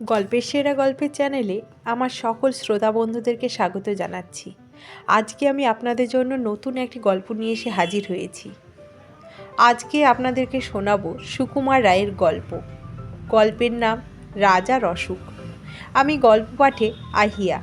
গল্পের সেরা গল্পের চ্যানেলে আমার সকল শ্রোতা বন্ধুদেরকে স্বাগত জানাচ্ছি। আজকে আমি আপনাদের জন্য নতুন একটি গল্প নিয়ে এসে হাজির হয়েছি। আজকে আপনাদেরকে শোনাবো সুকুমার রায়ের গল্প। গল্পের নাম রাজার অসুখ। আমি গল্প পাঠে আহিয়া।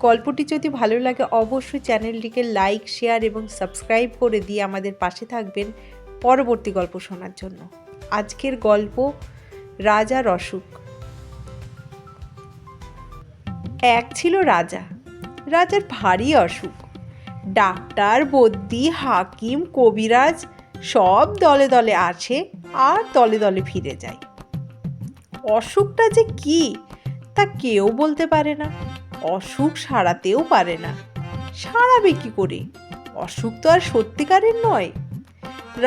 গল্পটি যদি ভালো লাগে অবশ্যই চ্যানেলটিকে লাইক, শেয়ার এবং সাবস্ক্রাইব করে দিয়ে আমাদের পাশে থাকবেন পরবর্তী গল্প শোনার জন্য। আজকের গল্প রাজার অসুখ। এক ছিল রাজা। রাজার ভারী অসুখ। ডাক্তার, বদ্যি, হাকিম, কবিরাজ সব দলে দলে আসে আর দলে দলে ফিরে যায়। অসুখটা যে কি তা কেউ বলতে পারে না। অসুখ সারাতেও পারে না। সারাবে কি করে? অসুখ তো আর সত্যিকারের নয়।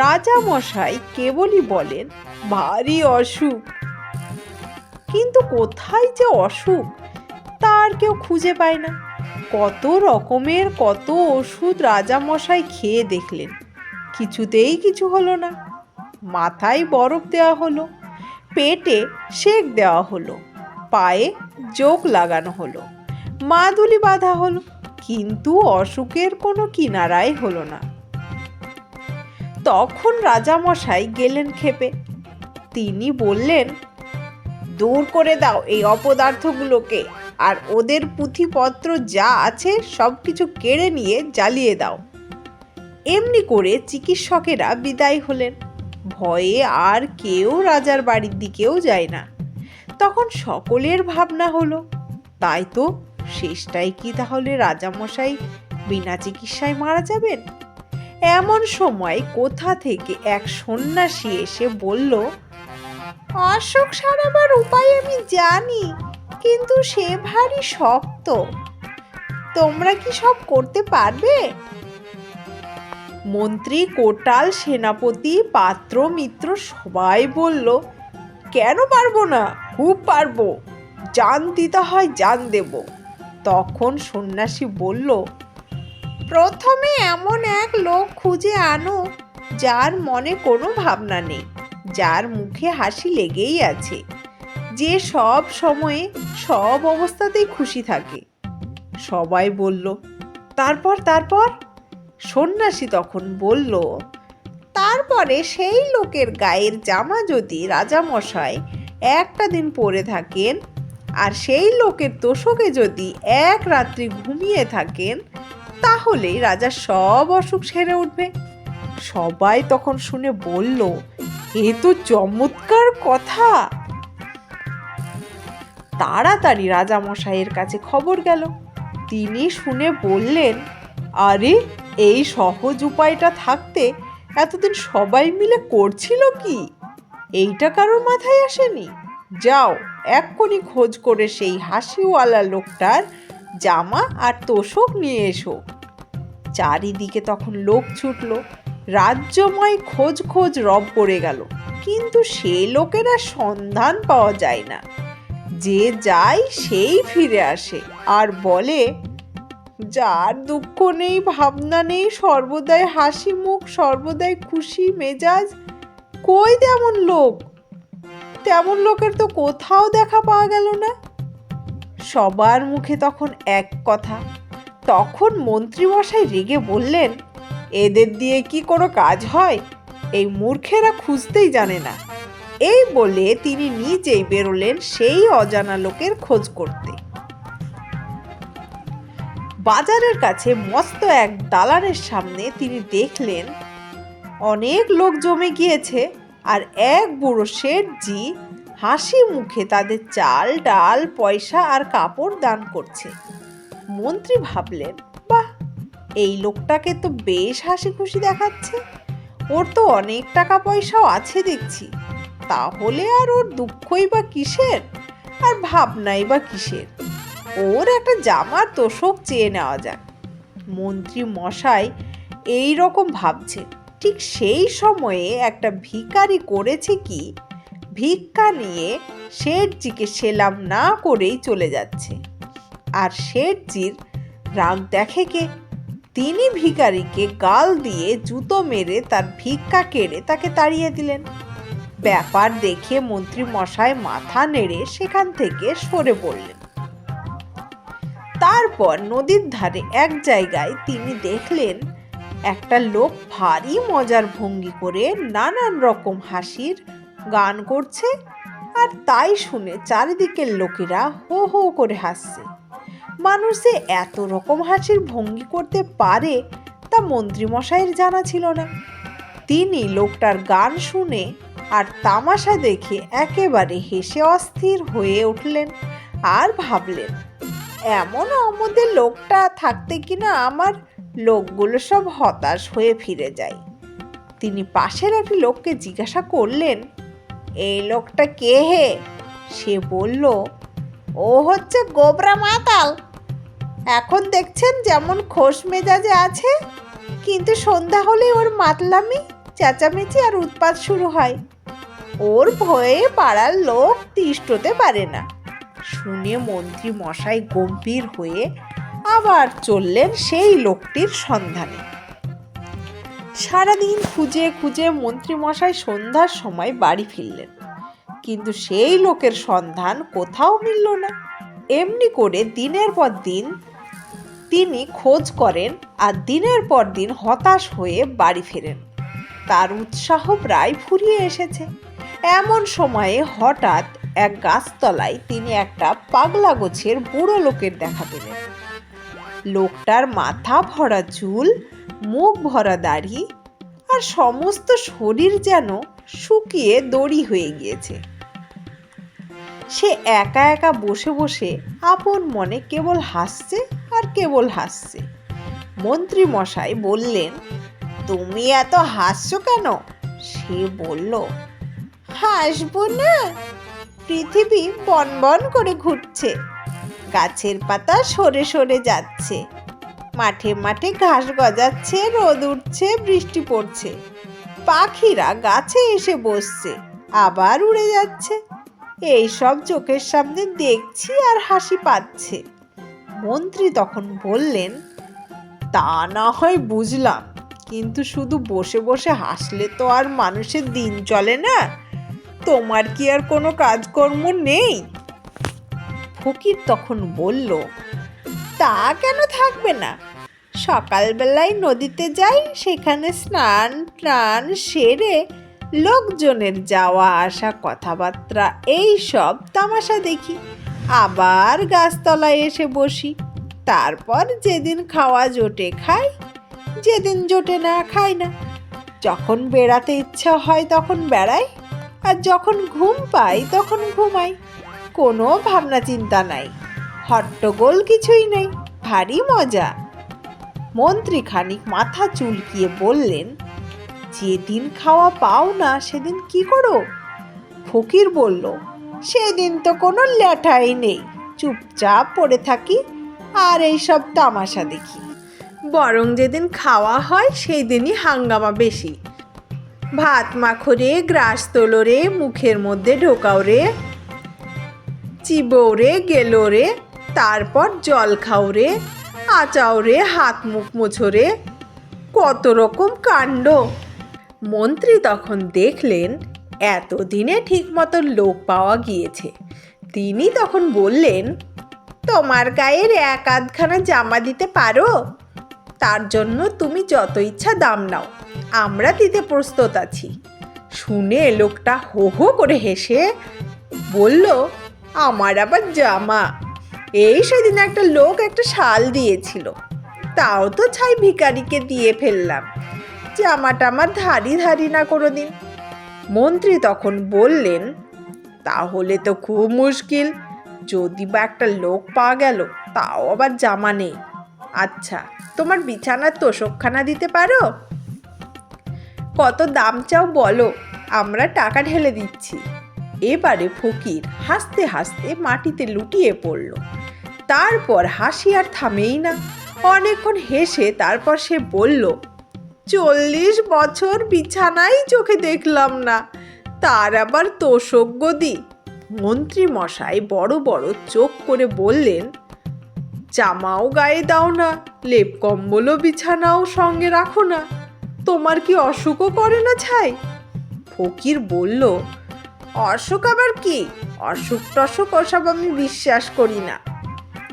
রাজা মশাই কেবলই বলেন ভারী অসুখ, কিন্তু কোথায় যে অসুখ তার কেউ খুঁজে পায় না। কত রকমের কত ওষুধ রাজামশাই খেয়ে দেখলেন, কিছুতেই কিছু হলো না। মাথায় বরফ দেওয়া হলো, পেটে সেক দেওয়া হলো, পায়ে জোক লাগানো হলো, মাদুলি বাঁধা হলো, কিন্তু অসুখের কোনো কিনারাই হলো না। তখন রাজামশাই গেলেন ক্ষেপে। তিনি বললেন, দূর করে দাও এই অপদার্থগুলোকে, আর ওদের পুঁথিপত্র যা আছে সব কিছু কেড়ে নিয়ে জ্বালিয়ে দাও। এমনি করে চিকিৎসকেরা বিদায় হলেন। ভয়ে আর কেউ রাজার বাড়ির দিকেও যায় না। তখন সকলের ভাবনা হলো, তাই তো, শেষটাই কি তাহলে রাজামশাই বিনা চিকিৎসায় মারা যাবেন? এমন সময় কোথা থেকে এক সন্ন্যাসী এসে বলল, অসুখ সারাবার উপায় আমি জানি, কিন্তু সে ভারী শক্ত। তোমরা কি সব করতে পারবে? মন্ত্রী, কোটাল, সেনাপতি, পাত্র, মিত্র সবাই বলল, কেন পারবো না, খুব পারবো, জান দিতে হয় জান দেব। তখন সন্ন্যাসী বলল, প্রথমে এমন এক লোক খুঁজে আনো যার মনে কোনো ভাবনা নেই, যার মুখে হাসি লেগেই আছে, যে সব সময়ে সব অবস্থাতেই খুশি থাকে। সবাই বলল, তারপর তারপর? সন্ন্যাসী তখন বলল, তারপরে সেই লোকের গায়ের জামা যদি রাজামশাই একটা দিন পরে থাকেন, আর সেই লোকের তোষকে যদি এক রাত্রি ঘুমিয়ে থাকেন, তাহলেই রাজার সব অসুখ সেরে উঠবে। সবাই তখন শুনে বলল, এ তো চমৎকার কথা। তাড়াতাড়ি রাজামশাইয়ের কাছে খবর গেল। তিনি শুনে বললেন, আরে, এই সহজ উপায়টা থাকতে এতদিন সবাই মিলে করছিল কি? এইটা কারোর মাথায় আসেনি? যাও, এক্ষুনি খোঁজ করে সেই হাসিওয়ালা লোকটার জামা আর তোষক নিয়ে এসো। চারিদিকে তখন লোক ছুটল। রাজ্যময় খোঁজ খোঁজ রব পড়ে গেল, কিন্তু সে লোকের আর সন্ধান পাওয়া যায় না। যে যায় সেই ফিরে আসে আর বলে, যার দুঃখ নেই, ভাবনা নেই, সর্বদাই হাসি মুখ, সর্বদাই খুশি মেজাজ, কই তেমন লোক? তেমন লোকের তো কোথাও দেখা পাওয়া গেল না। সবার মুখে তখন এক কথা। তখন মন্ত্রীমশাই রেগে বললেন, এদের দিয়ে কি কোনো কাজ হয়? এই মূর্খেরা খুঁজতেই জানে না। এই বলে তিনি নিজেই বেরোলেন সেই অজানা লোকের খোঁজ করতে। বাজারের কাছে মস্ত এক দালানের সামনে তিনি দেখলেন অনেক লোক জমে গিয়েছে, আর এক বুড়ো শেঠজি হাসি মুখে তাদের চাল, ডাল, পয়সা আর কাপড় দান করছে। মন্ত্রী ভাবলেন, বাহ, এই লোকটাকে তো বেশ হাসি খুশি দেখাচ্ছে। ওর তো অনেক টাকা পয়সাও আছে দেখছি। তাহলে আর ওর দুঃখই বা কিসের, আর ভাবনাই বা কিসের? ওর একটা জামার তোষক চেয়ে নেওয়া যাক। মন্ত্রী মশাই এই রকম ভাবছে। ঠিক সেই সময়ে একটা ভিখারি করেছে কি, ভিক্ষা নিয়ে শেঠজিকে সেলাম না করেই চলে যাচ্ছে। আর শেঠজির রাগ দেখে কে? তিনি ভিখারিকে গাল দিয়ে জুতো মেরে তার ভিক্ষা কেড়ে তাকে তাড়িয়ে দিলেন। ব্যাপার দেখে মন্ত্রী মশাই মাথা নেড়ে সেখান থেকে সরে পড়লেন। তারপর নদীর ধারে এক জায়গায় তিনি দেখলেন একটা লোক ভারী মজার ভঙ্গি করে নানান রকম হাসির গান করছে, আর তাই শুনে চারিদিকের লোকেরা হো হো করে হাসছে। মানুষ যে এত রকম হাসির ভঙ্গি করতে পারে তা মন্ত্রীমশাইয়ের জানা ছিল না। তিনি লোকটার গান শুনে আর তামাশা দেখে একেবারে হেসে অস্থির হয়ে উঠলেন আর ভাবলেন, এমন অমদের লোকটা থাকতে কিনা আমার লোকগুলো সব হতাশ হয়ে ফিরে যায়। তিনি পাশের একটি লোককে জিজ্ঞাসা করলেন, এই লোকটা কে হে? সে বলল, ও হচ্ছে গোবরা মাতাল। এখন দেখছেন যেমন খোশ মেজাজে আছে, কিন্তু সন্ধ্যা হলে ওর মাতলামি, চেঁচামেচি আর উৎপাত শুরু হয়। ওর ভয়ে পাড়ার লোক তিষ্ঠতে পারে না। শুনে মন্ত্রী মশাই গম্ভীর হয়ে আবার চললেন সেই লোকটির সন্ধানে। সারাদিন খুঁজে খুঁজে মন্ত্রী মশাই সন্ধ্যার সময় বাড়ি ফিরলেন, কিন্তু সেই লোকের সন্ধান কোথাও মিলল না। এমনি করে দিনের পর দিন তিনি খোঁজ করেন আর দিনের পর দিন হতাশ হয়ে বাড়ি ফেরেন। তার উৎসাহ প্রায় ফুরিয়ে এসেছে। এমন সময়ে হঠাৎ এক গাছতলায় তিনি একটা পাগলা গোছের বুড়ো লোকের দেখা পেলেন। লোকটার মাথা ভরা চুল, মুখ ভরা দাড়ি আর সমস্ত শরীর যেন শুকিয়ে দড়ি হয়ে গিয়েছে। সে একা একা বসে বসে আপন মনে কেবল হাসছে আর কেবল হাসছে। মন্ত্রী মশাই বললেন, তুমি এত হাসছো কেন? সে বলল, হাসবো না, পৃথিবী বন বন করে ঘুরছে, গাছের পাতা সরে সরে যাচ্ছে, মাঠে মাঠে ঘাস গজাচ্ছে, রোদ উঠছে, বৃষ্টি পড়ছে, পাখিরা গাছে এসে বসছে, আবার উড়ে যাচ্ছে। এই সব চোখের সামনে দেখছি আর হাসি পাচ্ছে। মন্ত্রী তখন বললেন, তা না হয় বুঝলাম, কিন্তু শুধু বসে বসে হাসলে তো আর মানুষের দিন চলে না। তোমার কি আর কোনো কাজকর্ম নেই? ফকির তখন বলল, তা কেন থাকবে না? সকালবেলায় নদীতে যাই, সেখানে স্নান টান সেরে লোকজনের যাওয়া আসা, কথাবার্তা এই সব তামাশা দেখি, আবার গাছতলায় এসে বসি। তারপর যেদিন খাওয়া জোটে খাই, যেদিন জোটে না খাই না। যখন বেড়াতে ইচ্ছা হয় তখন বেড়াই, আর যখন ঘুম পাই তখন ঘুমাই। কোনো ভাবনা চিন্তা নাই, হট্টগোল কিছুই নেই, ভারী মজা। মন্ত্রী খানিক মাথা চুলকিয়ে বললেন, যেদিন খাওয়া পাও না সেদিন কি করো? ফকির বলল, সেদিন তো কোনো ল্যাঠাই নেই, চুপচাপ পড়ে থাকি আর এইসব তামাশা দেখি। বরং যেদিন খাওয়া হয় সেই দিনই হাঙ্গামা বেশি। ভাত মাখো রে, গ্রাস তোলো রে, মুখের মধ্যে ঢোকাও রে, চিবও রে, গেলো রে, তারপর জল খাও রে, আচাও রে, হাত মুখ মোছো রে, কত রকম কাণ্ড। মন্ত্রী তখন দেখলেন এতদিনে ঠিকমতো লোক পাওয়া গিয়েছে। তিনি তখন বললেন, তোমার গায়ের এক আধখানা জামা দিতে পারো? তার জন্য তুমি যত ইচ্ছা দাম নাও, আমরা দিতে প্রস্তুত আছি। শুনে লোকটা হো হো করে হেসে বলল, আমার আবার জামা? এই সেদিন একটা লোক একটা শাল দিয়েছিল, তাও তো ছাই ভিখারিকে দিয়ে ফেললাম। জামাটা আমার ধারি ধারি না কোনোদিন। মন্ত্রী তখন বললেন, তাহলে তো খুব মুশকিল, যদি বা একটা লোক পাওয়া গেল, তাও আবার জামা নেই। আচ্ছা, তোমার বিছানার তোষকখানা দিতে পারো? কত দাম চাও বলো, আমরা টাকা ঢেলে দিচ্ছি। এবারে ফকির হাসতে হাসতে মাটিতে লুটিয়ে পড়ল। তারপর হাসি আর থামেই না। অনেকক্ষণ হেসে তারপর সে বলল, 40 বছর বিছানাই চোখে দেখলাম না, তার আবার তোষক গদি? মন্ত্রী মশাই বড় বড় চোখ করে বললেন, জামাও গায়ে দাও না, লেপ কম্বলও বিছানাও সঙ্গে রাখো না, তোমার কি অসুখও করে না ছাই? ফকির বলল, অসুখ আবার কি? অসুখ টসুখ ওসব আমি বিশ্বাস করি না।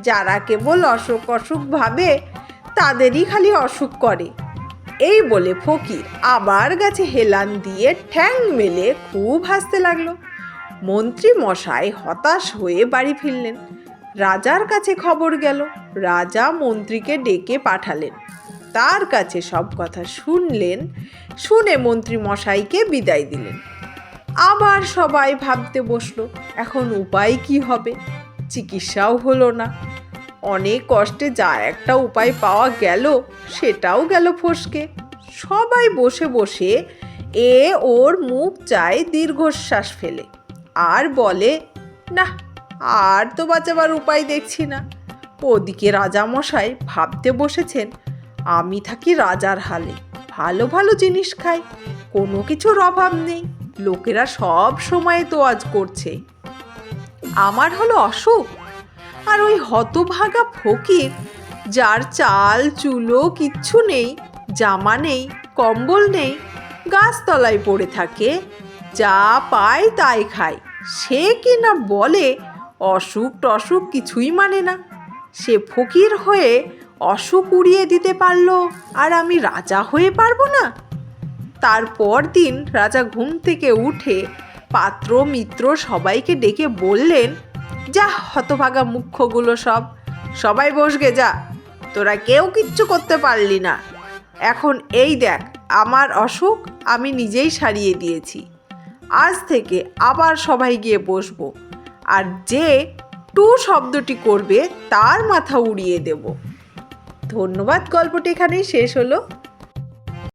যারা কেবল অসুখ অসুখ ভাবে তাদেরই খালি অসুখ করে। এই বলে ফকির আবার গাছে হেলান দিয়ে ঠ্যাং মেলে খুব হাসতে লাগলো। মন্ত্রী মশাই হতাশ হয়ে বাড়ি ফিরলেন। রাজার কাছে খবর গেল। রাজা মন্ত্রীকে ডেকে পাঠালেন। তার কাছে সব কথা শুনলেন। শুনে মন্ত্রী মশাইকে বিদায় দিলেন। আবার সবাই ভাবতে বসলো, এখন উপায় কি হবে? চিকিৎসাও হলো না। অনেক কষ্টে যা একটা উপায় পাওয়া গেল সেটাও গেল ফসকে। সবাই বসে বসে ওর মুখ চায় দীর্ঘশ্বাস ফেলে, আর বলে, না, আর তো বাঁচাবার উপায় দেখছি না। ওদিকে রাজামশাই ভাবতে বসেছেন, আমি থাকি রাজার হালে, ভালো ভালো জিনিস খাই, কোনো কিছুর অভাব নেই, লোকেরা সব সময় তোয়াজ করছে। আমার হলো অসুখ, আর ওই হতভাগা ফকির, যার চাল চুলো কিচ্ছু নেই, জামা নেই, কম্বল নেই, গাছতলায় পড়ে থাকে, যা পায় তাই খায়, সে কি না বলে অসুখ টসুখ কিছুই মানে না। সে ফকির হয়ে অসুখ উড়িয়ে দিতে পারলো, আর আমি রাজা হয়ে পারবো না? তারপর দিন রাজা ঘুম থেকে উঠে পাত্র মিত্র সবাইকে ডেকে বললেন, যা হতভাগা মুখ্যগুলো সবাই বসগে যা, তোরা কেউ কিচ্ছু করতে পারলি না। এখন এই দেখ, আমার অসুখ আমি নিজেই সারিয়ে দিয়েছি। আজ থেকে আবার সবাই গিয়ে বসবো, আর যে টু শব্দটি করবে তার মাথা উড়িয়ে দেব। ধন্যবাদ। গল্পটি এখানেই শেষ হলো।